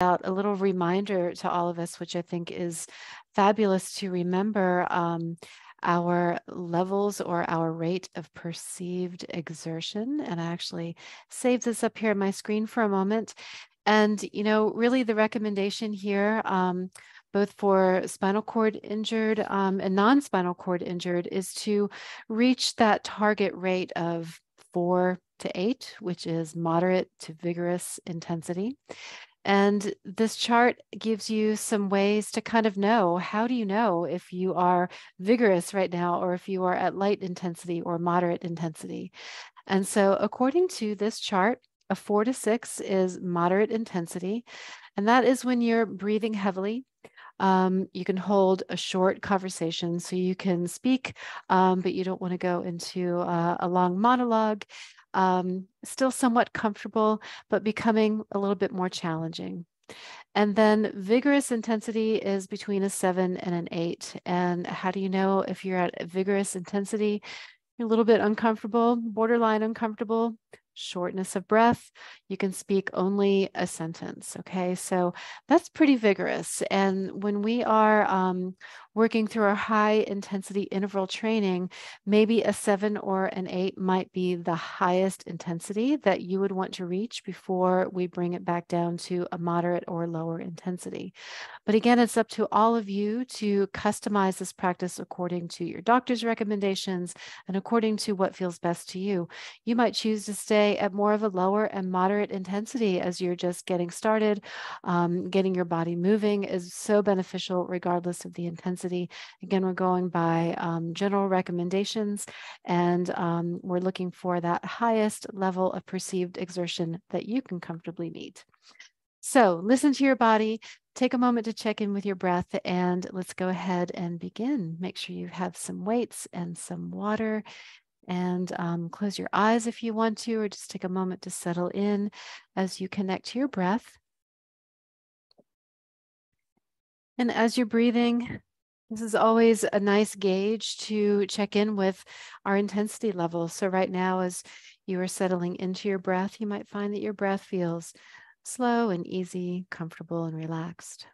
out a little reminder to all of us, which I think is fabulous to remember, our levels or our rate of perceived exertion. And I actually saved this up here on my screen for a moment. And, really the recommendation here, both for spinal cord injured and non-spinal cord injured, is to reach that target rate of 4 to 8, which is moderate to vigorous intensity. And this chart gives you some ways to kind of know, how do you know if you are vigorous right now or if you are at light intensity or moderate intensity? And so according to this chart, a 4 to 6 is moderate intensity. And that is when you're breathing heavily. You can hold a short conversation, so you can speak, but you don't want to go into a long monologue. Still somewhat comfortable, but becoming a little bit more challenging. And then vigorous intensity is between a 7 and an 8. And how do you know if you're at a vigorous intensity? You're a little bit uncomfortable, borderline uncomfortable, shortness of breath. You can speak only a sentence. Okay, so that's pretty vigorous. And when we are working through our high intensity interval training, maybe a 7 or an 8 might be the highest intensity that you would want to reach before we bring it back down to a moderate or lower intensity. But again, it's up to all of you to customize this practice according to your doctor's recommendations and according to what feels best to you. You might choose to stay at more of a lower and moderate intensity as you're just getting started. Getting your body moving is so beneficial regardless of the intensity. Again, we're going by general recommendations, and we're looking for that highest level of perceived exertion that you can comfortably meet. So listen to your body, take a moment to check in with your breath, and let's go ahead and begin. Make sure you have some weights and some water, and close your eyes if you want to, or just take a moment to settle in as you connect to your breath. And as you're breathing, this is always a nice gauge to check in with our intensity level. So right now, as you are settling into your breath, you might find that your breath feels slow and easy, comfortable and relaxed.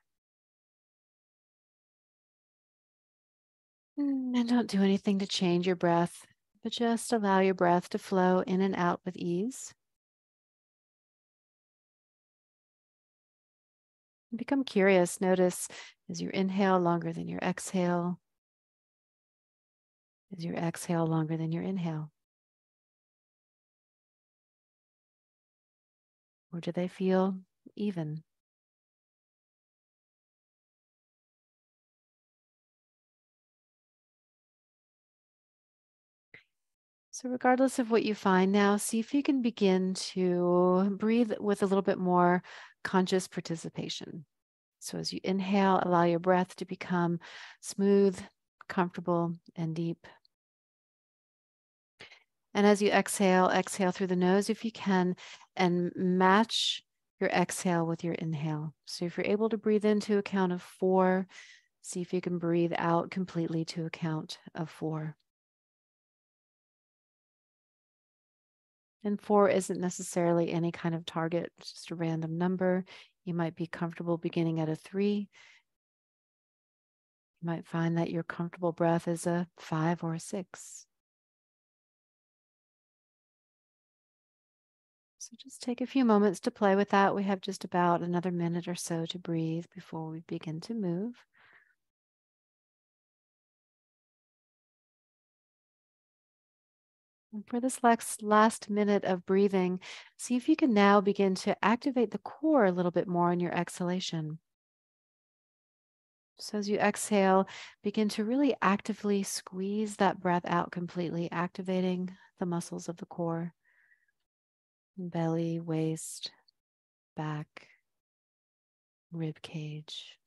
And don't do anything to change your breath, but just allow your breath to flow in and out with ease. Become curious. Notice, is your inhale longer than your exhale? Is your exhale longer than your inhale? Or do they feel even? So regardless of what you find now, see if you can begin to breathe with a little bit more conscious participation. So as you inhale, allow your breath to become smooth, comfortable, and deep. And as you exhale, exhale through the nose if you can, and match your exhale with your inhale. So if you're able to breathe into a count of 4, see if you can breathe out completely to a count of 4. And 4 isn't necessarily any kind of target, just a random number. You might be comfortable beginning at a 3. You might find that your comfortable breath is a 5 or a 6. So just take a few moments to play with that. We have just about another minute or so to breathe before we begin to move. And for this last minute of breathing, see if you can now begin to activate the core a little bit more in your exhalation. So as you exhale, begin to really actively squeeze that breath out completely, activating the muscles of the core, belly, waist, back, rib cage.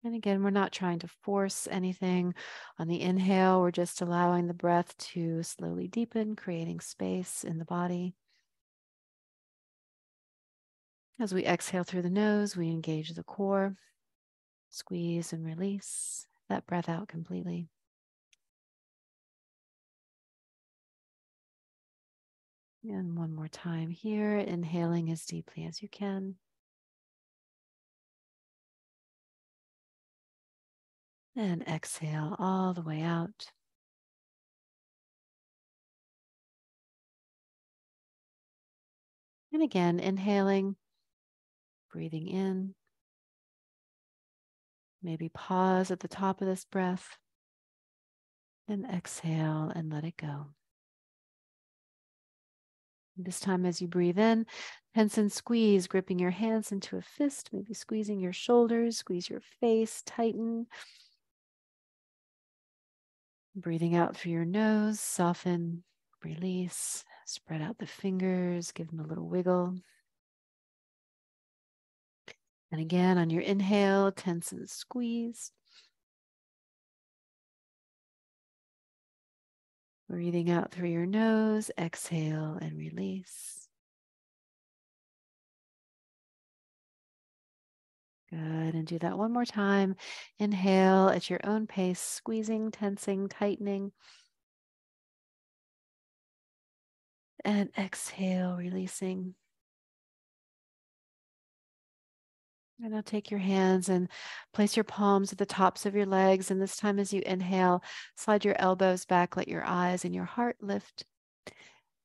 And again, we're not trying to force anything on the inhale. We're just allowing the breath to slowly deepen, creating space in the body. As we exhale through the nose, we engage the core, squeeze and release that breath out completely. And one more time here, inhaling as deeply as you can. And exhale all the way out. And again, inhaling, breathing in. Maybe pause at the top of this breath and exhale and let it go. This time, as you breathe in, tense and squeeze, gripping your hands into a fist, maybe squeezing your shoulders, squeeze your face, tighten. Breathing out through your nose, soften, release, spread out the fingers, give them a little wiggle. And again, on your inhale, tense and squeeze. Breathing out through your nose, exhale and release. Good, and do that one more time. Inhale at your own pace, squeezing, tensing, tightening. And exhale, releasing. And now take your hands and place your palms at the tops of your legs. And this time, as you inhale, slide your elbows back, let your eyes and your heart lift.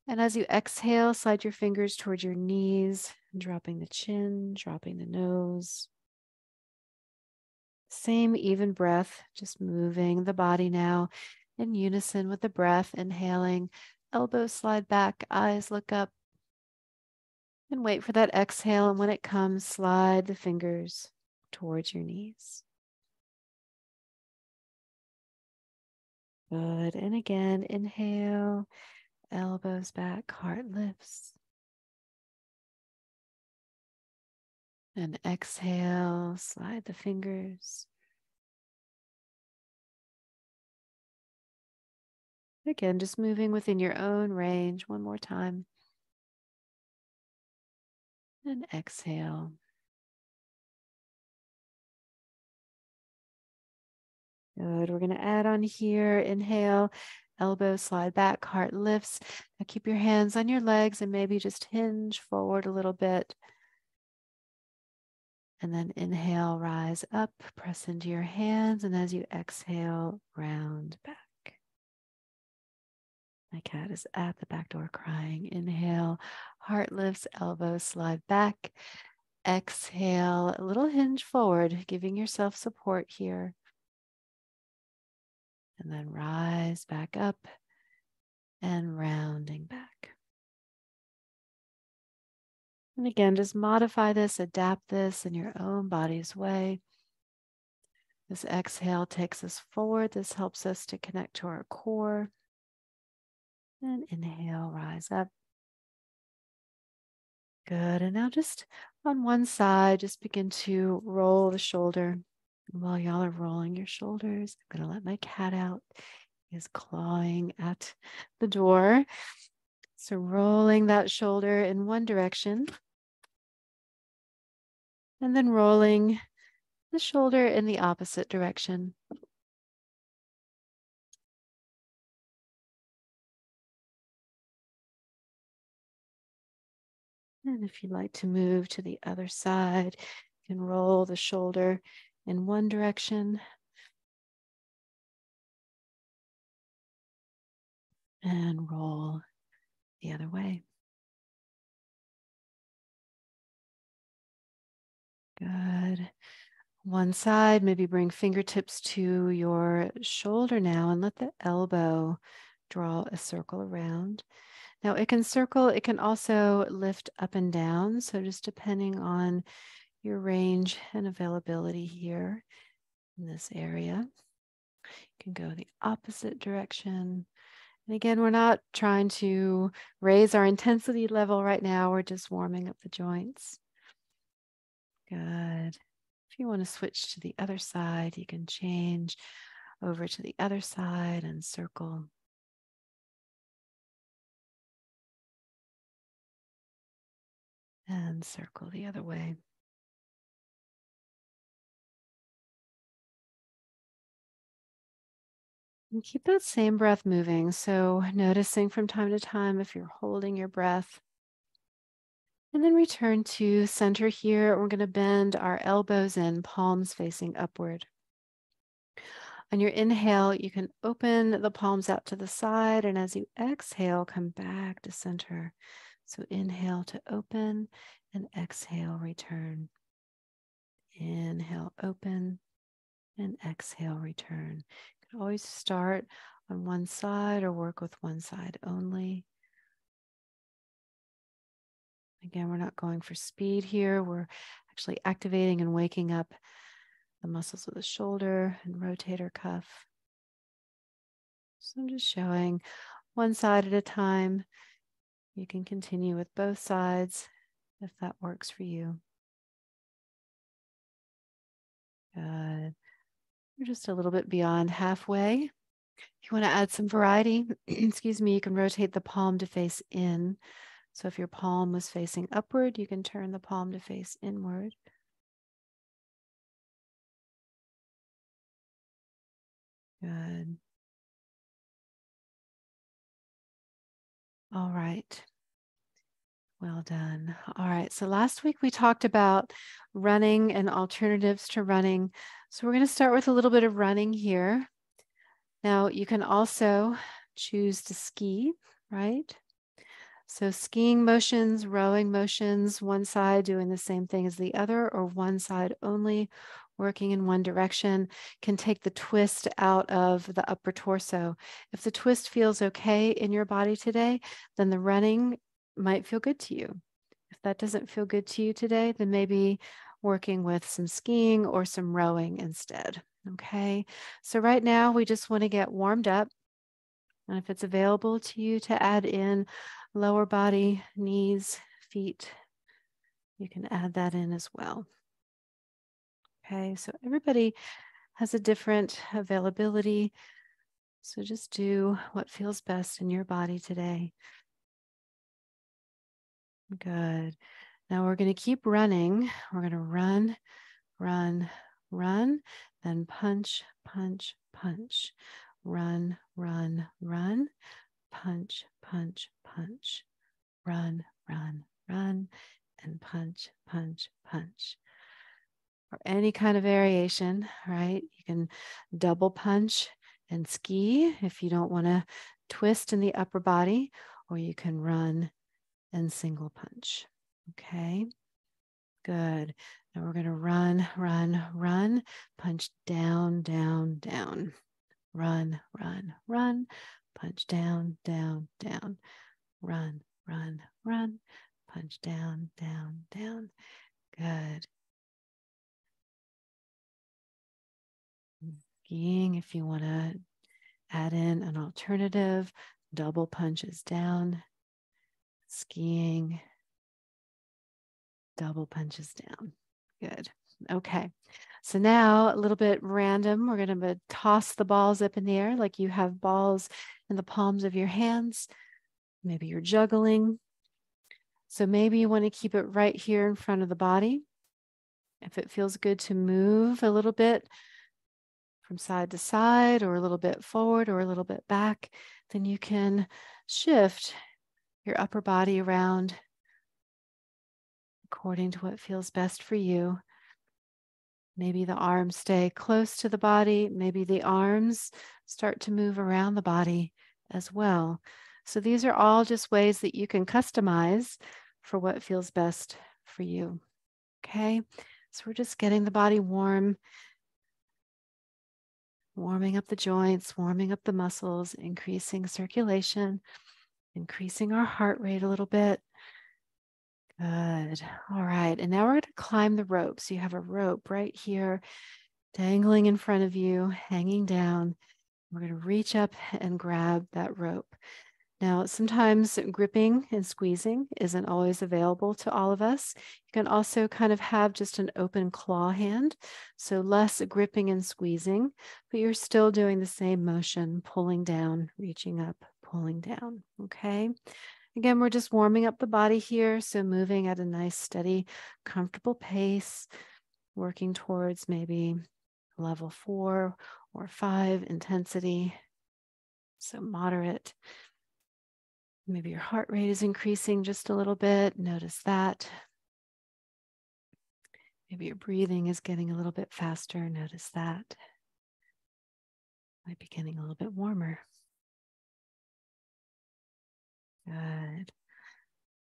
And as you exhale, slide your fingers towards your knees, dropping the chin, dropping the nose. Same even breath, just moving the body now in unison with the breath, inhaling, elbows slide back, eyes look up, and wait for that exhale. And when it comes, slide the fingers towards your knees. Good. And again, inhale, elbows back, heart lifts. And exhale, slide the fingers. Again, just moving within your own range. One more time. And exhale. Good. We're going to add on here. Inhale, elbows slide back, heart lifts. Now keep your hands on your legs and maybe just hinge forward a little bit. And then inhale, rise up, press into your hands. And as you exhale, round back. My cat is at the back door crying. Inhale, heart lifts, elbows slide back. Exhale, a little hinge forward, giving yourself support here. And then rise back up and rounding back. And again, just modify this, adapt this in your own body's way. This exhale takes us forward. This helps us to connect to our core. And inhale, rise up. Good. And now just on one side, just begin to roll the shoulder. And while y'all are rolling your shoulders, I'm going to let my cat out. He is clawing at the door. So rolling that shoulder in one direction. And then rolling the shoulder in the opposite direction. And if you'd like to move to the other side, you can roll the shoulder in one direction and roll the other way. Good. One side, maybe bring fingertips to your shoulder now and let the elbow draw a circle around. Now it can circle, it can also lift up and down. So just depending on your range and availability here in this area, you can go the opposite direction. And again, we're not trying to raise our intensity level right now. We're just warming up the joints. Good. If you want to switch to the other side, you can change over to the other side and circle. And circle the other way. And keep that same breath moving. So noticing from time to time if you're holding your breath. And then return to center here. We're going to bend our elbows in, palms facing upward. On your inhale, you can open the palms out to the side. And as you exhale, come back to center. So inhale to open and exhale, return. Inhale, open and exhale, return. You can always start on one side or work with one side only. Again, we're not going for speed here. We're actually activating and waking up the muscles of the shoulder and rotator cuff. So I'm just showing one side at a time. You can continue with both sides if that works for you. Good. We're just a little bit beyond halfway. If you want to add some variety, excuse me, you can rotate the palm to face in. So if your palm was facing upward, you can turn the palm to face inward. Good. All right. Well done. All right. So last week we talked about running and alternatives to running. So we're going to start with a little bit of running here. Now you can also choose to ski, right? So skiing motions, rowing motions, one side doing the same thing as the other, or one side only working in one direction, can take the twist out of the upper torso. If the twist feels okay in your body today, then the running might feel good to you. If that doesn't feel good to you today, then maybe working with some skiing or some rowing instead. Okay, so right now we just want to get warmed up. And if it's available to you to add in lower body, knees, feet, you can add that in as well. Okay, so everybody has a different availability. So just do what feels best in your body today. Good. Now we're going to keep running. We're going to run, run, run, then punch, punch, punch. Run, run, run, punch, punch, punch. Run, run, run, and punch, punch, punch. Or any kind of variation, right? You can double punch and ski if you don't want to twist in the upper body, or you can run and single punch. Okay, good. Now we're going to run, run, run, punch down, down, down. Run, run, run, punch down, down, down. Run, run, run, punch down, down, down. Good. Skiing, if you want to add in an alternative, double punches down. Skiing, double punches down. Good. Okay. So now a little bit random. We're going to toss the balls up in the air like you have balls in the palms of your hands. Maybe you're juggling. So maybe you want to keep it right here in front of the body. If it feels good to move a little bit from side to side or a little bit forward or a little bit back, then you can shift your upper body around according to what feels best for you. Maybe the arms stay close to the body. Maybe the arms start to move around the body as well. So these are all just ways that you can customize for what feels best for you. Okay, so we're just getting the body warm, warming up the joints, warming up the muscles, increasing circulation, increasing our heart rate a little bit. Good. All right. And now we're going to climb the rope. So you have a rope right here dangling in front of you, hanging down. We're going to reach up and grab that rope. Now, sometimes gripping and squeezing isn't always available to all of us. You can also kind of have just an open claw hand, so less gripping and squeezing, but you're still doing the same motion, pulling down, reaching up, pulling down, okay? Again, we're just warming up the body here, so moving at a nice, steady, comfortable pace, working towards maybe level 4 or 5 intensity. So moderate. Maybe your heart rate is increasing just a little bit. Notice that. Maybe your breathing is getting a little bit faster. Notice that. Might be getting a little bit warmer. Good.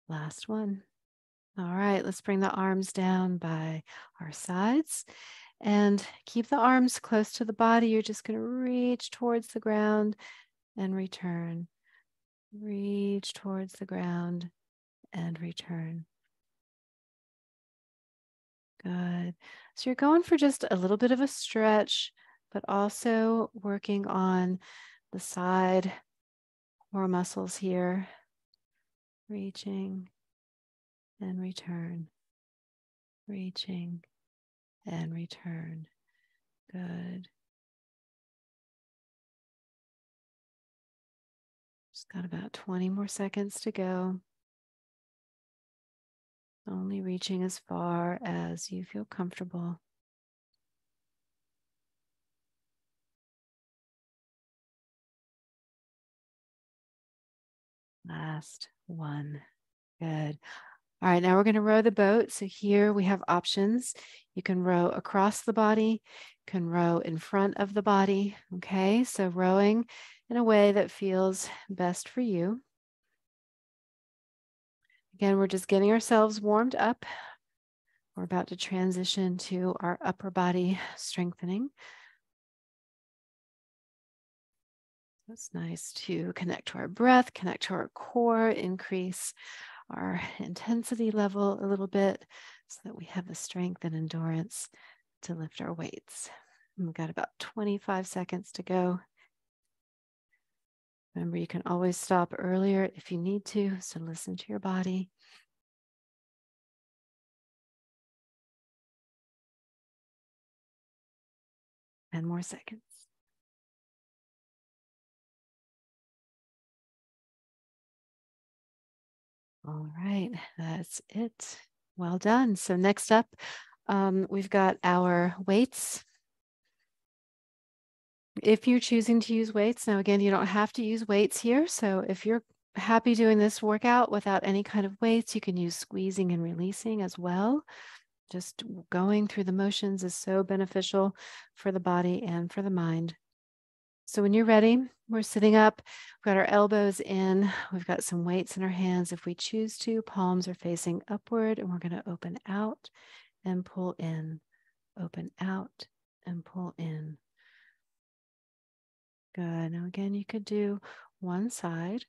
Last one. All right, let's bring the arms down by our sides and keep the arms close to the body. You're just going to reach towards the ground and return. Reach towards the ground and return. Good. So you're going for just a little bit of a stretch, but also working on the side core muscles here. Reaching and return. Reaching and return. Good. Just got about 20 more seconds to go. Only reaching as far as you feel comfortable. Last one. Good. All right, now we're going to row the boat. So here we have options. You can row across the body, you can row in front of the body. Okay, so rowing in a way that feels best for you. Again, we're just getting ourselves warmed up. We're about to transition to our upper body strengthening. It's nice to connect to our breath, connect to our core, increase our intensity level a little bit so that we have the strength and endurance to lift our weights. And we've got about 25 seconds to go. Remember, you can always stop earlier if you need to, so listen to your body. And more seconds. All right, that's it. Well done. So next up, we've got our weights. If you're choosing to use weights, now again, you don't have to use weights here. So if you're happy doing this workout without any kind of weights, you can use squeezing and releasing as well. Just going through the motions is so beneficial for the body and for the mind. So when you're ready, we're sitting up, we've got our elbows in, we've got some weights in our hands. If we choose to, palms are facing upward, and we're going to open out and pull in, open out and pull in. Good. Now again, you could do one side.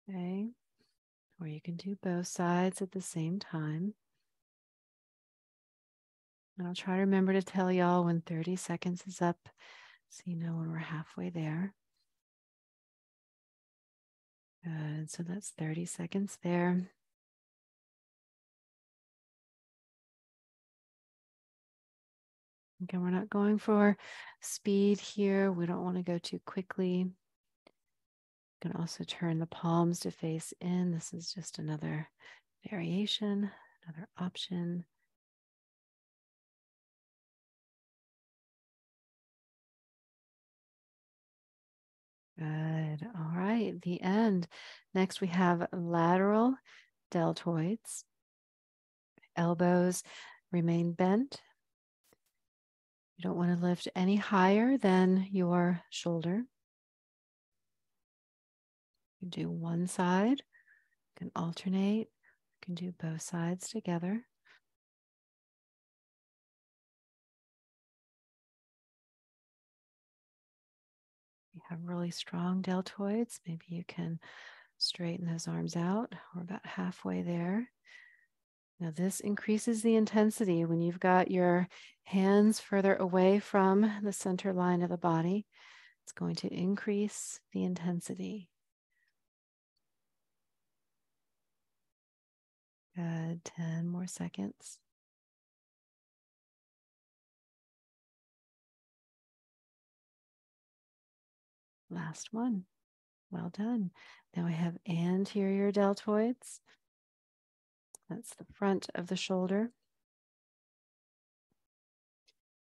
Okay. Or you can do both sides at the same time. And I'll try to remember to tell y'all when 30 seconds is up, so you know when we're halfway there. Good. So that's 30 seconds there. Again, we're not going for speed here. We don't want to go too quickly. You can also turn the palms to face in. This is just another variation, another option. Good. All right, the end. Next, we have lateral deltoids. Elbows remain bent. You don't want to lift any higher than your shoulder. You can do one side, you can alternate, you can do both sides together. You have really strong deltoids, maybe you can straighten those arms out. We're about halfway there. Now this increases the intensity when you've got your hands further away from the center line of the body. It's going to increase the intensity. Good, 10 more seconds. Last one. Well done. Now I have anterior deltoids. That's the front of the shoulder.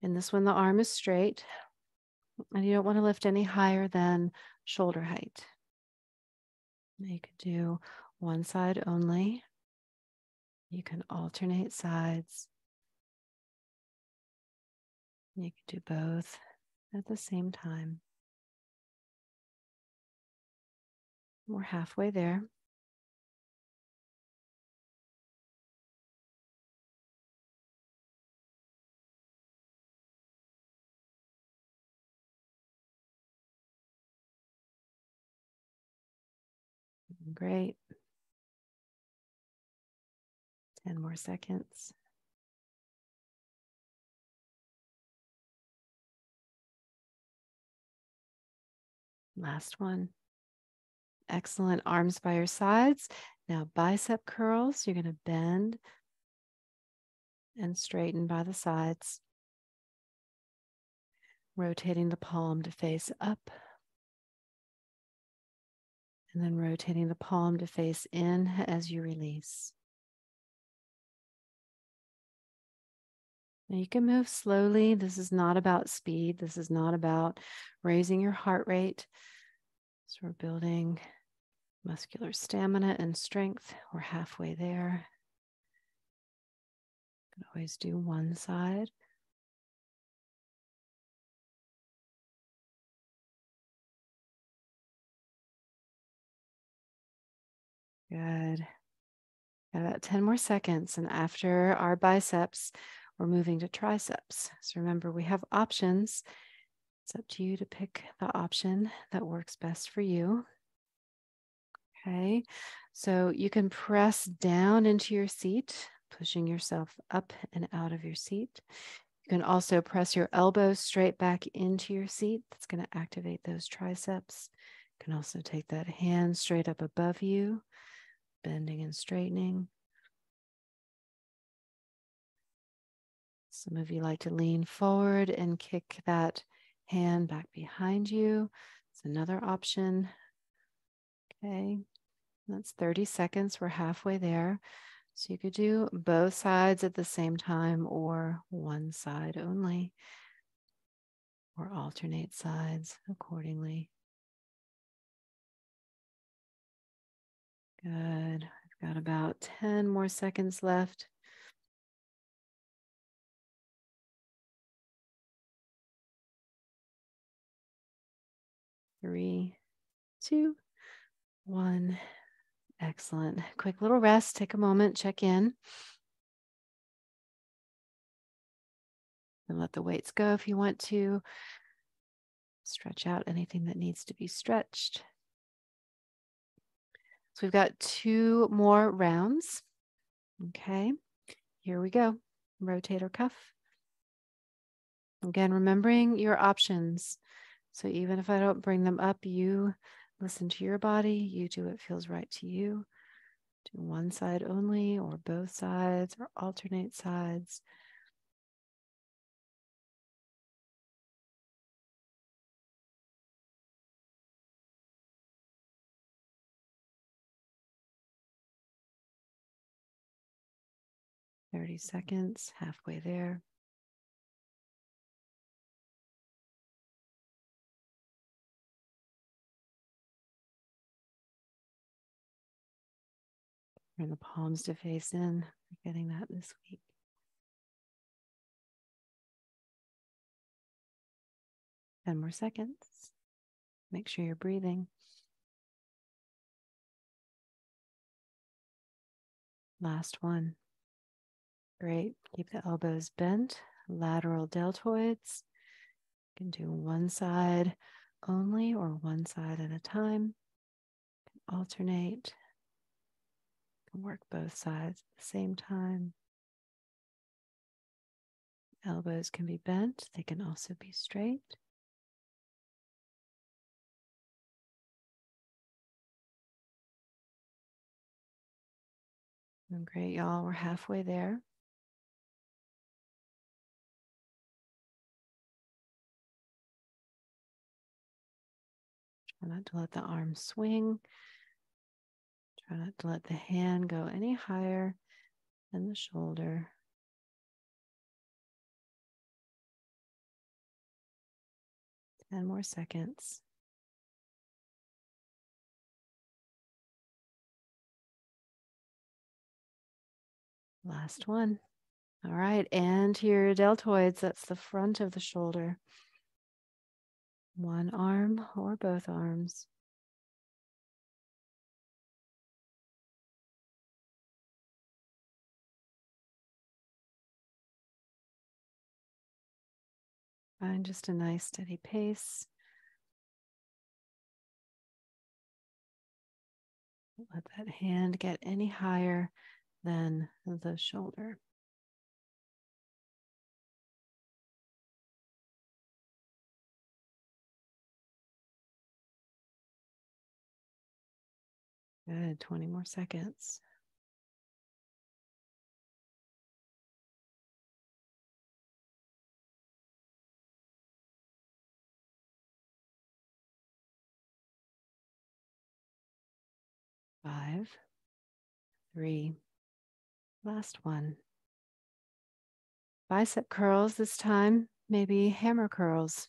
In this one, the arm is straight, and you don't want to lift any higher than shoulder height. You could do one side only. You can alternate sides. You can do both at the same time. We're halfway there. Great. 10 more seconds. Last one. Excellent. Arms by your sides. Now bicep curls. You're going to bend and straighten by the sides. Rotating the palm to face up. And then rotating the palm to face in as you release. Now you can move slowly. This is not about speed. This is not about raising your heart rate. So we're building muscular stamina and strength. We're halfway there. You can always do one side. Good. Got about 10 more seconds. And after our biceps, we're moving to triceps. So remember, we have options. It's up to you to pick the option that works best for you. Okay, so you can press down into your seat, pushing yourself up and out of your seat. You can also press your elbows straight back into your seat. That's going to activate those triceps. You can also take that hand straight up above you, bending and straightening. Some of you like to lean forward and kick that hand back behind you. It's another option. Okay, that's 30 seconds. We're halfway there. So you could do both sides at the same time or one side only, or alternate sides accordingly. Good. I've got about 10 more seconds left. 3, 2, 1. Excellent. Quick little rest. Take a moment, check in. And let the weights go if you want to. Stretch out anything that needs to be stretched. So we've got 2 more rounds. Okay, here we go. Rotator cuff. Again, remembering your options. So even if I don't bring them up, you listen to your body. You do what feels right to you. Do one side only or both sides or alternate sides. "30 seconds, halfway there. Turn the palms to face in. We're getting that this week. Ten more seconds. Make sure you're breathing. Last one. Great. Keep the elbows bent. Lateral deltoids. You can do one side only or one side at a time. Alternate. You can work both sides at the same time. Elbows can be bent. They can also be straight. And great, y'all. We're halfway there. Try not to let the arm swing. Try not to let the hand go any higher than the shoulder. 10 more seconds. Last one. All right, and your deltoids, that's the front of the shoulder. One arm or both arms. Find just a nice steady pace. Let that hand get any higher than the shoulder. Good, 20 more seconds. Five, three, last one. Bicep curls this time, maybe hammer curls.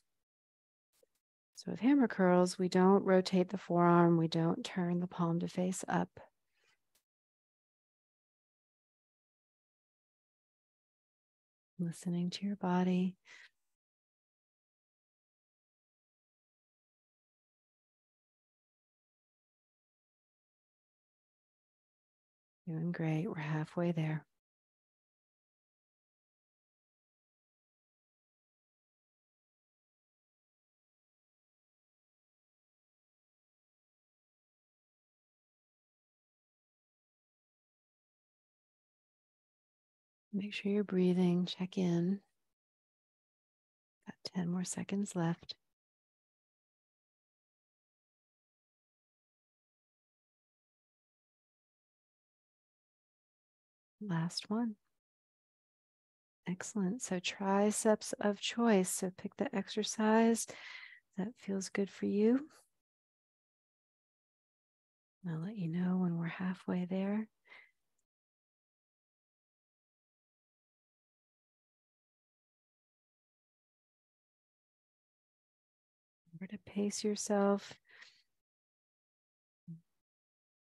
So with hammer curls, we don't rotate the forearm, we don't turn the palm to face up. Listening to your body. Doing great. We're halfway there. Make sure you're breathing. Check in. Got 10 more seconds left. Last one. Excellent. So triceps of choice. So pick the exercise that feels good for you. I'll let you know when we're halfway there. Remember to pace yourself.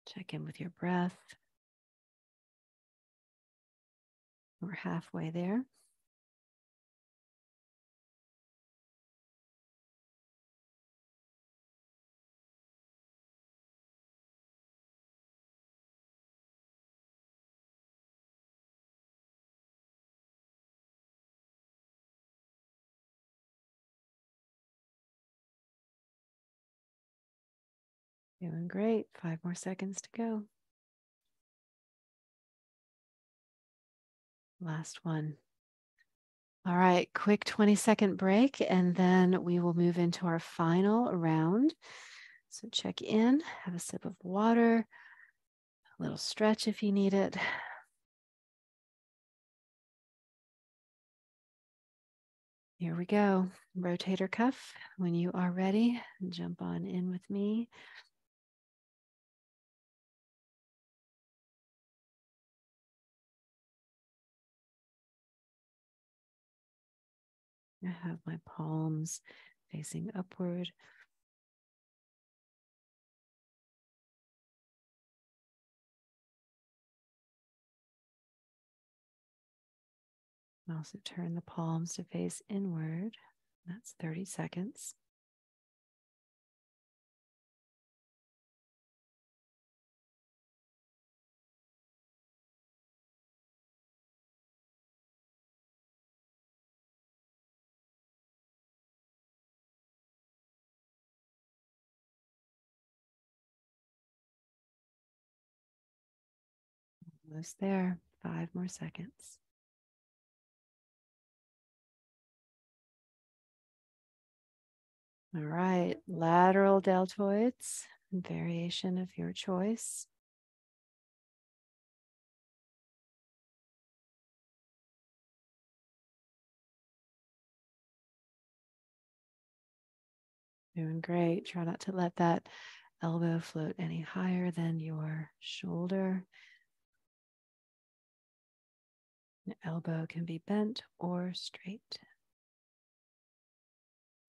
Check in with your breath. We're halfway there. Doing great. 5 more seconds to go. Last one. All right, quick 20-second break, and then we will move into our final round. So check in, have a sip of water, a little stretch if you need it. Here we go. Rotator cuff. When you are ready, jump on in with me. I have my palms facing upward. Also turn the palms to face inward. That's 30 seconds. Almost there. 5 more seconds. All right, lateral deltoids, variation of your choice. Doing great. Try not to let that elbow float any higher than your shoulder. The elbow can be bent or straight.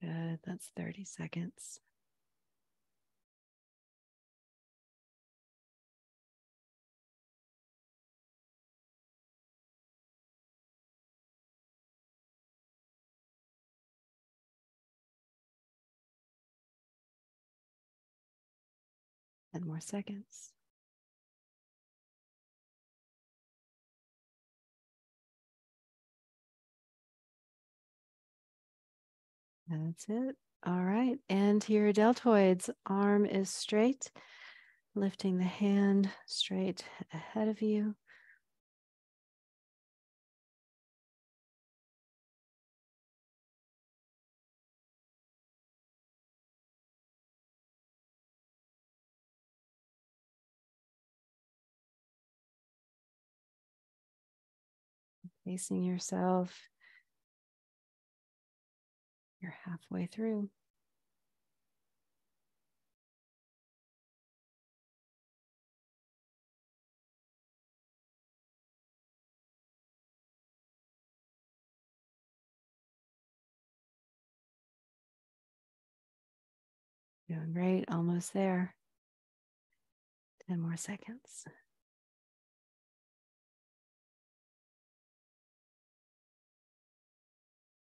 Good, that's 30 seconds. And more seconds. That's it. All right. And to your deltoids, arm is straight, lifting the hand straight ahead of you. Facing yourself. You're halfway through. Doing great. Almost there. 10 more seconds.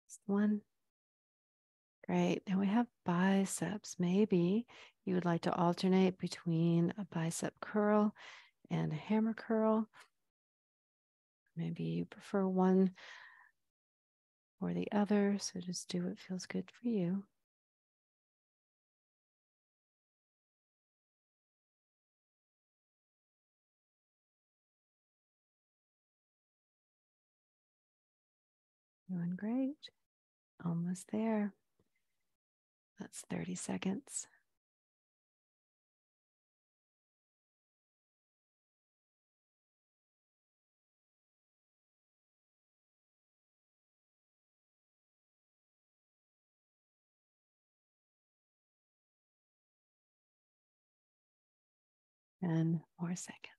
Just one. Great. Now we have biceps. Maybe you would like to alternate between a bicep curl and a hammer curl. Maybe you prefer one or the other. So just do what feels good for you. Doing great. Almost there. That's 30 seconds. And more seconds.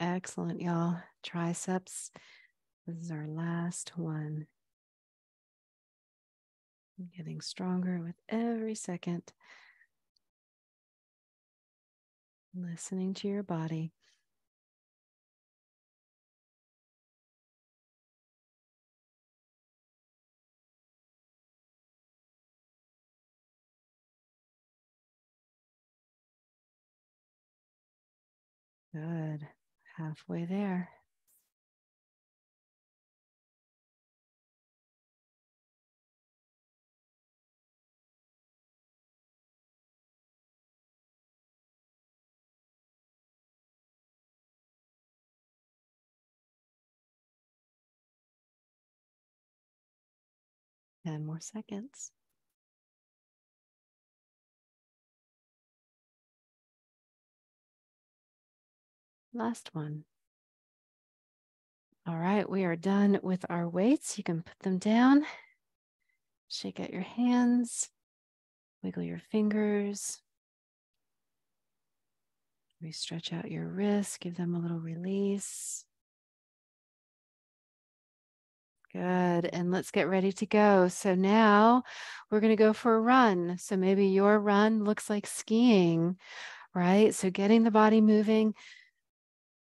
Excellent, y'all. Triceps. This is our last one. Getting stronger with every second. Listening to your body. Good. Halfway there. And more seconds. Last one. All right, we are done with our weights. You can put them down. Shake out your hands. Wiggle your fingers. Maybe stretch out your wrists. Give them a little release. Good. And let's get ready to go. So now we're going to go for a run. So maybe your run looks like skiing, right? So getting the body moving.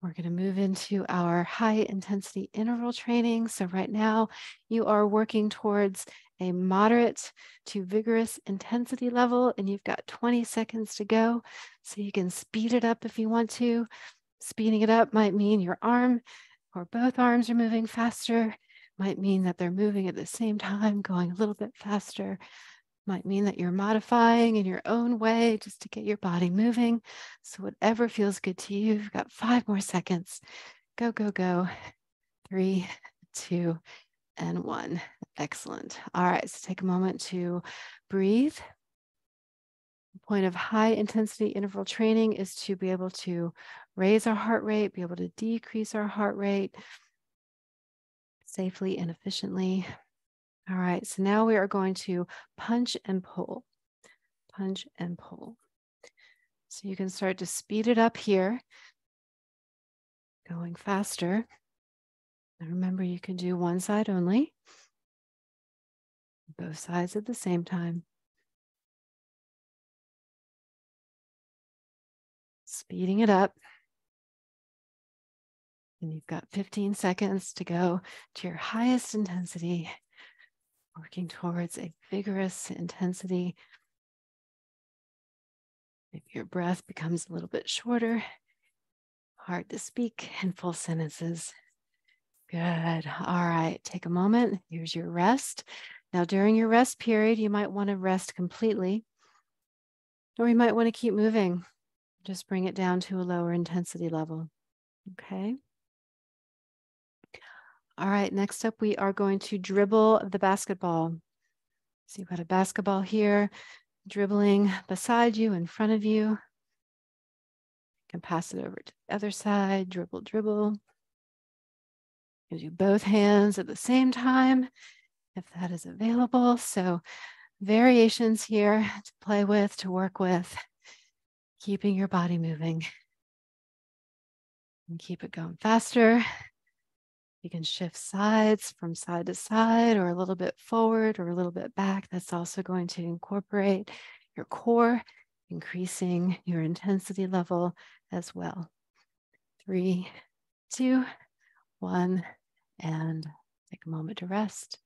We're going to move into our high intensity interval training. So right now you are working towards a moderate to vigorous intensity level, and you've got 20 seconds to go. So you can speed it up if you want to. Speeding it up might mean your arm or both arms are moving faster, might mean that they're moving at the same time, going a little bit faster. Might mean that you're modifying in your own way just to get your body moving. So whatever feels good to you, you've got 5 more seconds. Go, go, go. 3, 2, and 1. Excellent. All right, so take a moment to breathe. The point of high intensity interval training is to be able to raise our heart rate, be able to decrease our heart rate safely and efficiently. All right, so now we are going to punch and pull. Punch and pull. So you can start to speed it up here. going faster. And remember, you can do one side only, both sides at the same time. Speeding it up. And you've got 15 seconds to go to your highest intensity, working towards a vigorous intensity. If your breath becomes a little bit shorter, hard to speak in full sentences. Good. All right, take a moment. Here's your rest. Now, during your rest period, you might want to rest completely, or you might want to keep moving. Just bring it down to a lower intensity level. Okay. All right, next up, we are going to dribble the basketball. So you've got a basketball here, dribbling beside you, in front of you. You can pass it over to the other side, dribble, dribble. You do both hands at the same time, if that is available. So variations here to play with, to work with, keeping your body moving. And keep it going faster. You can shift sides from side to side, or a little bit forward or a little bit back. That's also going to incorporate your core, increasing your intensity level as well. 3, 2, 1, and take a moment to rest.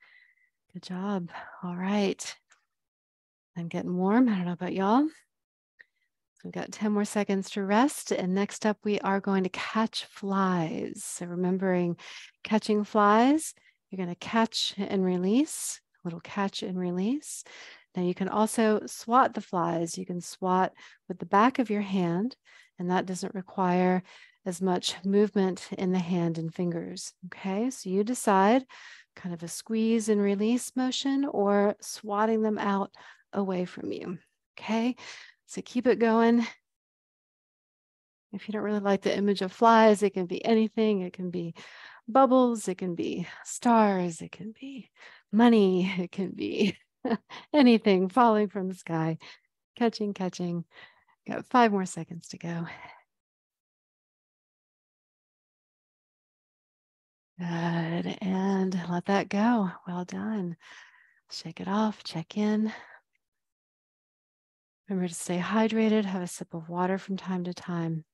Good job. All right. I'm getting warm. I don't know about y'all. So we've got 10 more seconds to rest. And next up, we are going to catch flies. So remembering catching flies, you're going to catch and release, a little catch and release. Now you can also swat the flies. You can swat with the back of your hand, and that doesn't require as much movement in the hand and fingers. Okay, so you decide kind of a squeeze and release motion or swatting them out away from you. Okay. So keep it going. If you don't really like the image of flies, it can be anything. It can be bubbles, it can be stars, it can be money, it can be anything falling from the sky. Catching, catching. Got 5 more seconds to go. Good, and let that go. Well done. Shake it off, check in. Remember to stay hydrated, have a sip of water from time to time.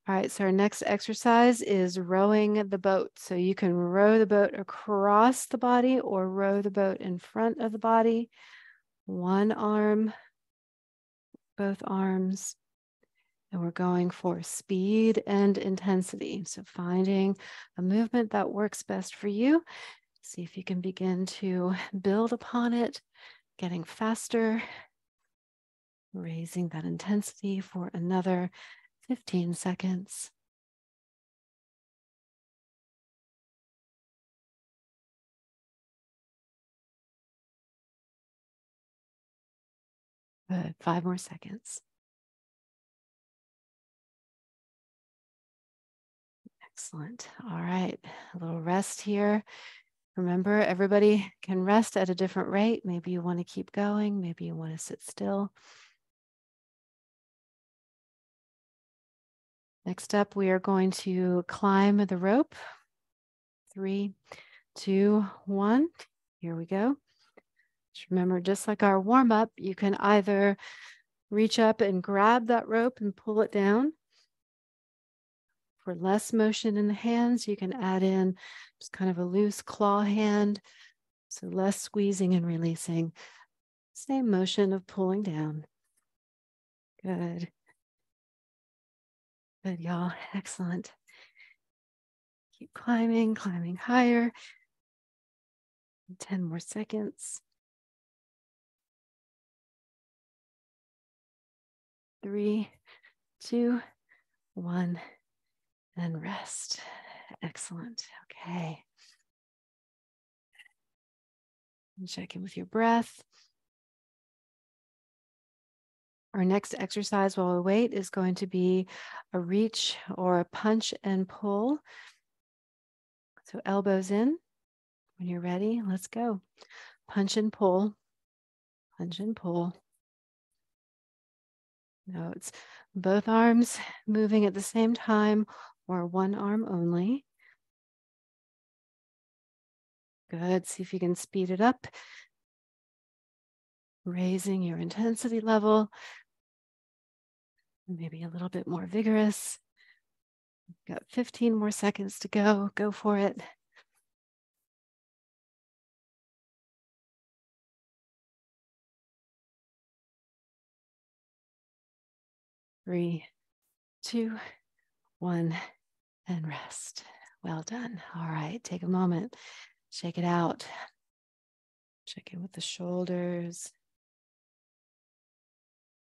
All right, so our next exercise is rowing the boat. So you can row the boat across the body or row the boat in front of the body. One arm, both arms. And we're going for speed and intensity. So finding a movement that works best for you. See if you can begin to build upon it, getting faster, raising that intensity for another 15 seconds. Good, 5 more seconds. Excellent. All right, a little rest here. Remember, everybody can rest at a different rate. Maybe you want to keep going. Maybe you want to sit still. Next up, we are going to climb the rope. 3, 2, 1. Here we go. Just remember, just like our warm up, you can either reach up and grab that rope and pull it down. For less motion in the hands, you can add in just kind of a loose claw hand. So less squeezing and releasing. Same motion of pulling down. Good. Good, y'all. Excellent. Keep climbing, climbing higher. 10 more seconds. 3, 2, 1, and rest. Excellent. Okay. And check in with your breath. Our next exercise while we wait is going to be a reach or a punch and pull. So elbows in. When you're ready, let's go. Punch and pull. Punch and pull. No, it's both arms moving at the same time or one arm only. Good. See if you can speed it up. Raising your intensity level. Maybe a little bit more vigorous. Got 15 more seconds to go. Go for it. 3, 2, 1, and rest. Well done. All right, take a moment. Shake it out. Check in with the shoulders.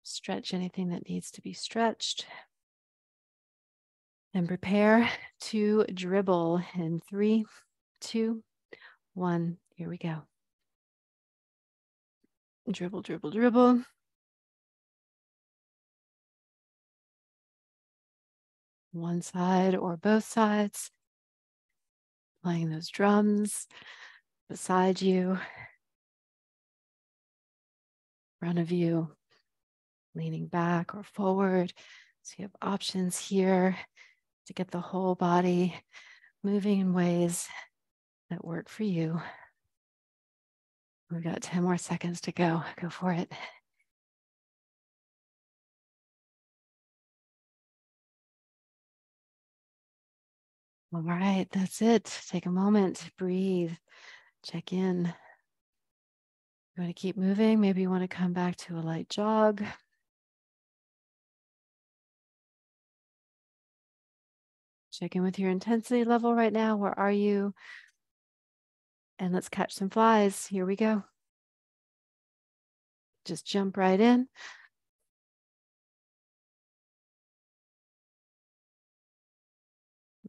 Stretch anything that needs to be stretched. And prepare to dribble in 3, 2, 1. Here we go. Dribble, dribble, dribble. One side or both sides. Playing those drums beside you, in front of you, leaning back or forward. So you have options here to get the whole body moving in ways that work for you. We've got 10 more seconds to go. Go for it. All right, that's it. Take a moment, breathe, check in. You want to keep moving? Maybe you want to come back to a light jog. Check in with your intensity level right now. Where are you? And let's catch some flies. Here we go. Just jump right in.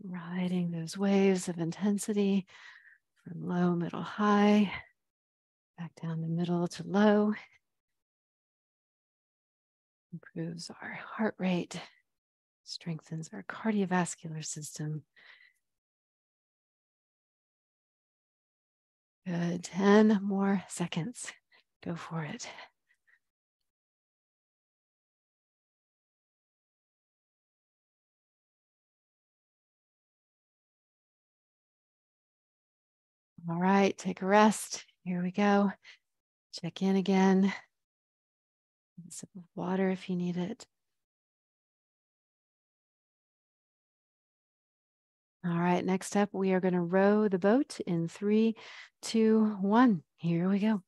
Riding those waves of intensity from low, middle, high, back down the middle to low. Improves our heart rate, strengthens our cardiovascular system. Good. 10 more seconds. Go for it. All right, take a rest. Here we go. Check in again. A sip of water if you need it. All right, next up, we are going to row the boat in 3, 2, 1. Here we go.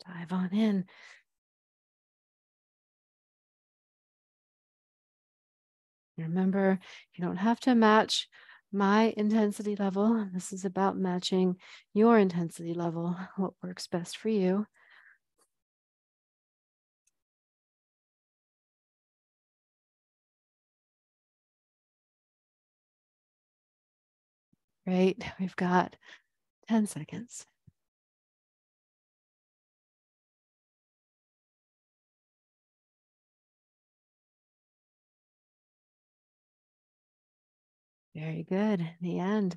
Dive on in. Remember, you don't have to match my intensity level. This is about matching your intensity level, what works best for you. Great, we've got 10 seconds. Very good. The end.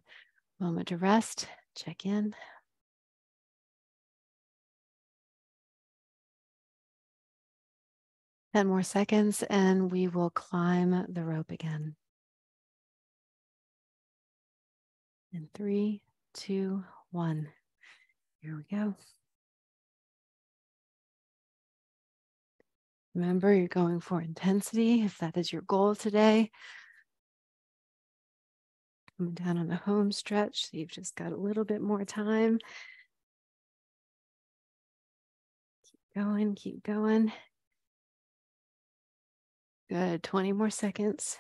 Moment to rest. Check in. Ten more seconds and we will climb the rope again. In 3, 2, 1. Here we go. Remember, you're going for intensity if that is your goal today. Coming down on the home stretch, so you've just got a little bit more time. Keep going, keep going. Good, 20 more seconds.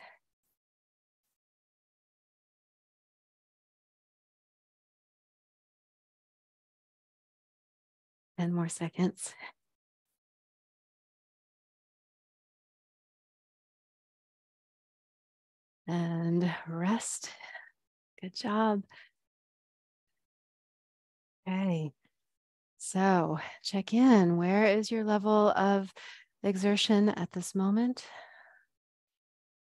Ten more seconds. And rest. Good job. Okay. So check in. Where is your level of exertion at this moment?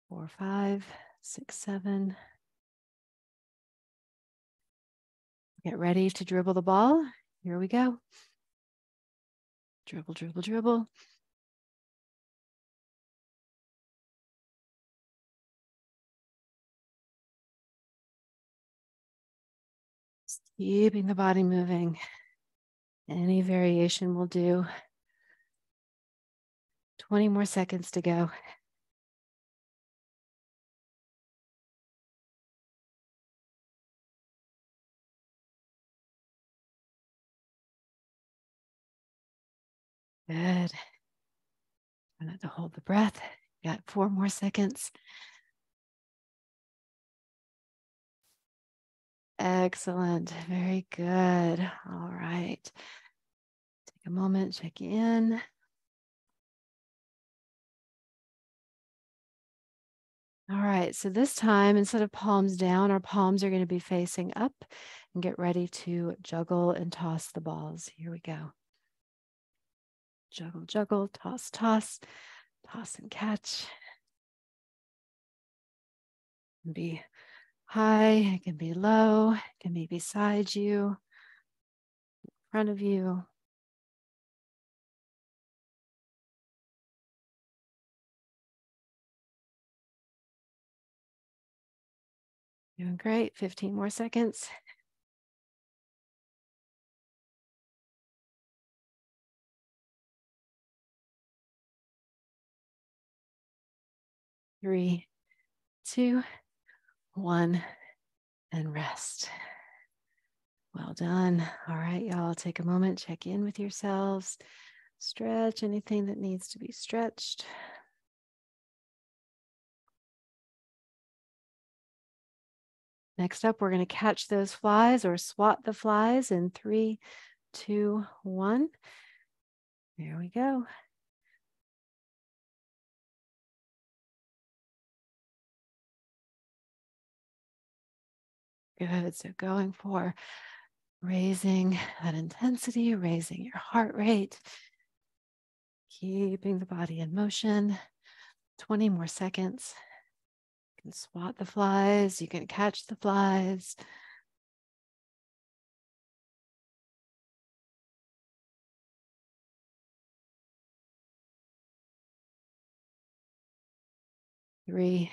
4, 5, 6, 7. Get ready to dribble the ball. Here we go. Dribble, dribble, dribble. Just keeping the body moving. Any variation will do. 20 more seconds to go. Good. Try not to hold the breath. Got 4 more seconds. Excellent. Very good. All right. Take a moment, check in. All right, so this time, instead of palms down, our palms are going to be facing up, and get ready to juggle and toss the balls. Here we go. Juggle, juggle, toss, toss, toss and catch. It can be high, it can be low, it can be beside you, in front of you. Doing great. 15 more seconds. 3, 2, 1, and rest. Well done. All right, y'all, take a moment, check in with yourselves, stretch anything that needs to be stretched. Next up, we're going to catch those flies or swat the flies in 3, 2, 1. There we go. Good. So going for raising that intensity, raising your heart rate, keeping the body in motion. 20 more seconds. You can swat the flies, you can catch the flies. Three,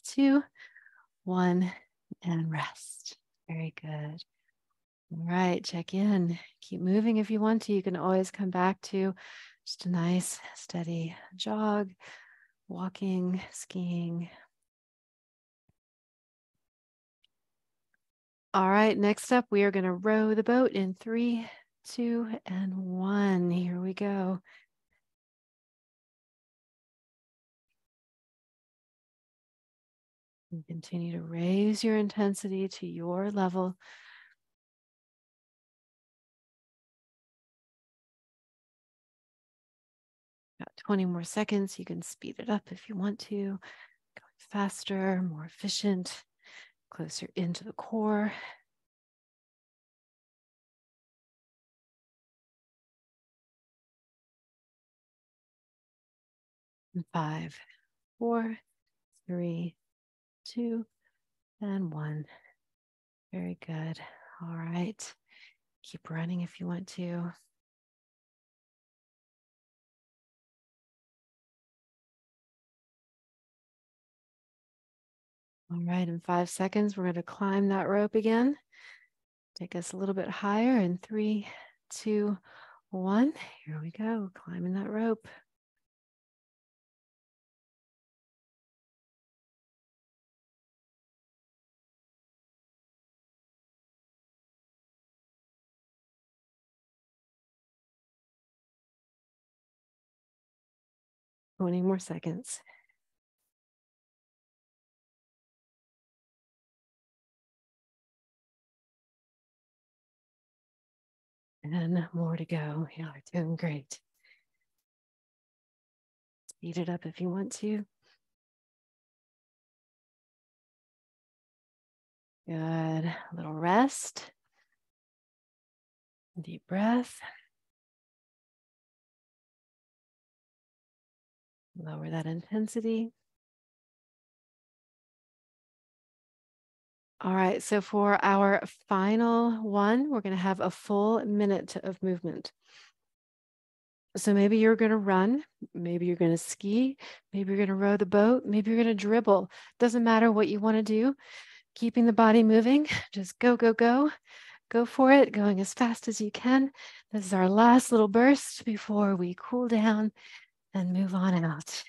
2, 1, and rest. Very good. All right, check in. Keep moving if you want to. You can always come back to just a nice, steady jog, walking, skiing. All right, next up, we are going to row the boat in 3, 2, and 1. Here we go. And continue to raise your intensity to your level. Got 20 more seconds. You can speed it up if you want to. Going faster, more efficient, closer into the core. And 5, 4, 3, 2, and 1. Very good. All right. Keep running if you want to. All right, in 5 seconds, we're going to climb that rope again. Take us a little bit higher in 3, 2, 1. Here we go, climbing that rope. Twenty more seconds. And more to go. Y'all are doing great. Speed it up if you want to. Good. A little rest. Deep breath. Lower that intensity. All right, so for our final one, we're going to have a full minute of movement. So maybe you're going to run, maybe you're going to ski, maybe you're going to row the boat, maybe you're going to dribble. Doesn't matter what you want to do. keeping the body moving. Just go, go, go. Go for it, going as fast as you can. This is our last little burst before we cool down and move on out.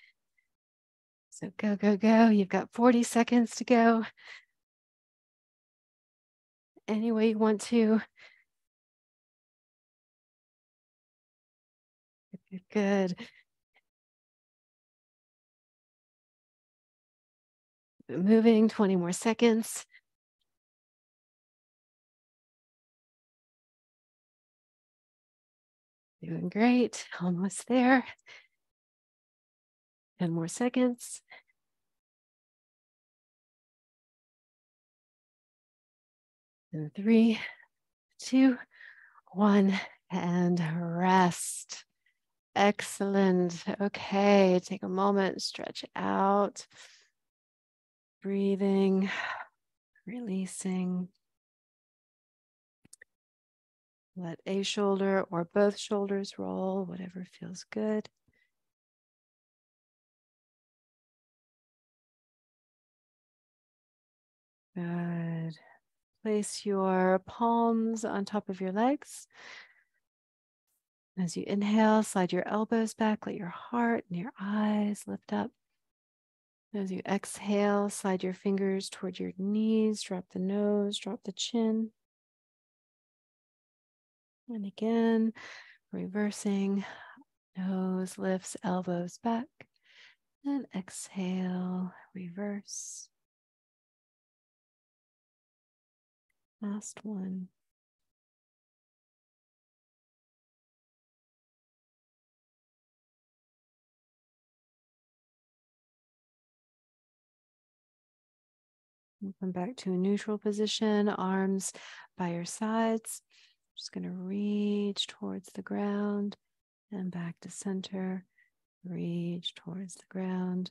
So go, go, go. You've got 40 seconds to go. Any way you want to. Good, good. Moving, 20 more seconds. Doing great, almost there. 10 more seconds. And 3, 2, 1, and rest. Excellent. Okay, take a moment, stretch out. Breathing, releasing. Let a shoulder or both shoulders roll, whatever feels good. Good. Place your palms on top of your legs. As you inhale, slide your elbows back, let your heart and your eyes lift up. As you exhale, slide your fingers toward your knees, drop the nose, drop the chin. And again, reversing, nose lifts, elbows back. And exhale, reverse. Last one. We'll come back to a neutral position, arms by your sides. Just going to reach towards the ground and back to center. Reach towards the ground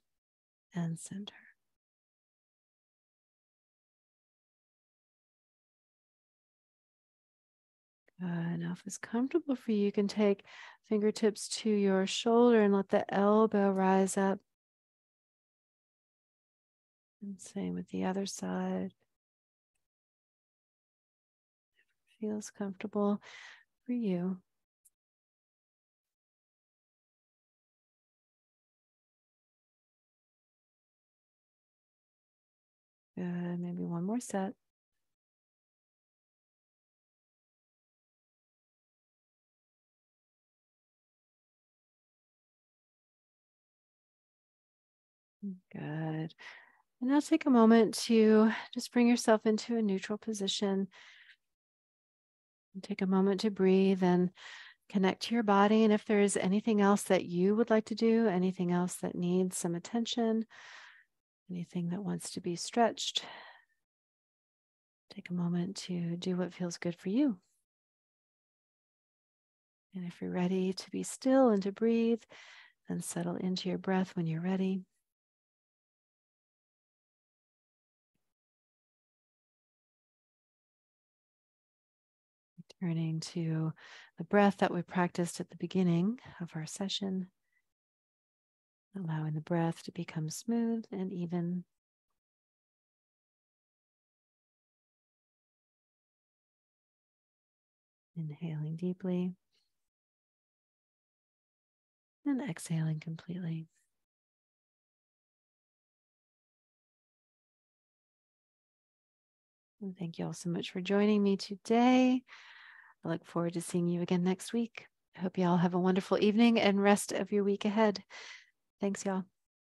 and center. Good. Now, if it's comfortable for you, you can take fingertips to your shoulder and let the elbow rise up. And same with the other side. Feels comfortable for you. Good. Maybe one more set. Good. And now take a moment to just bring yourself into a neutral position. And take a moment to breathe and connect to your body. And if there's anything else that you would like to do, anything else that needs some attention, anything that wants to be stretched, take a moment to do what feels good for you. And if you're ready to be still and to breathe, then settle into your breath when you're ready. Returning to the breath that we practiced at the beginning of our session, allowing the breath to become smooth and even. Inhaling deeply and exhaling completely. And thank you all so much for joining me today. I look forward to seeing you again next week. I hope you all have a wonderful evening and rest of your week ahead. Thanks, y'all.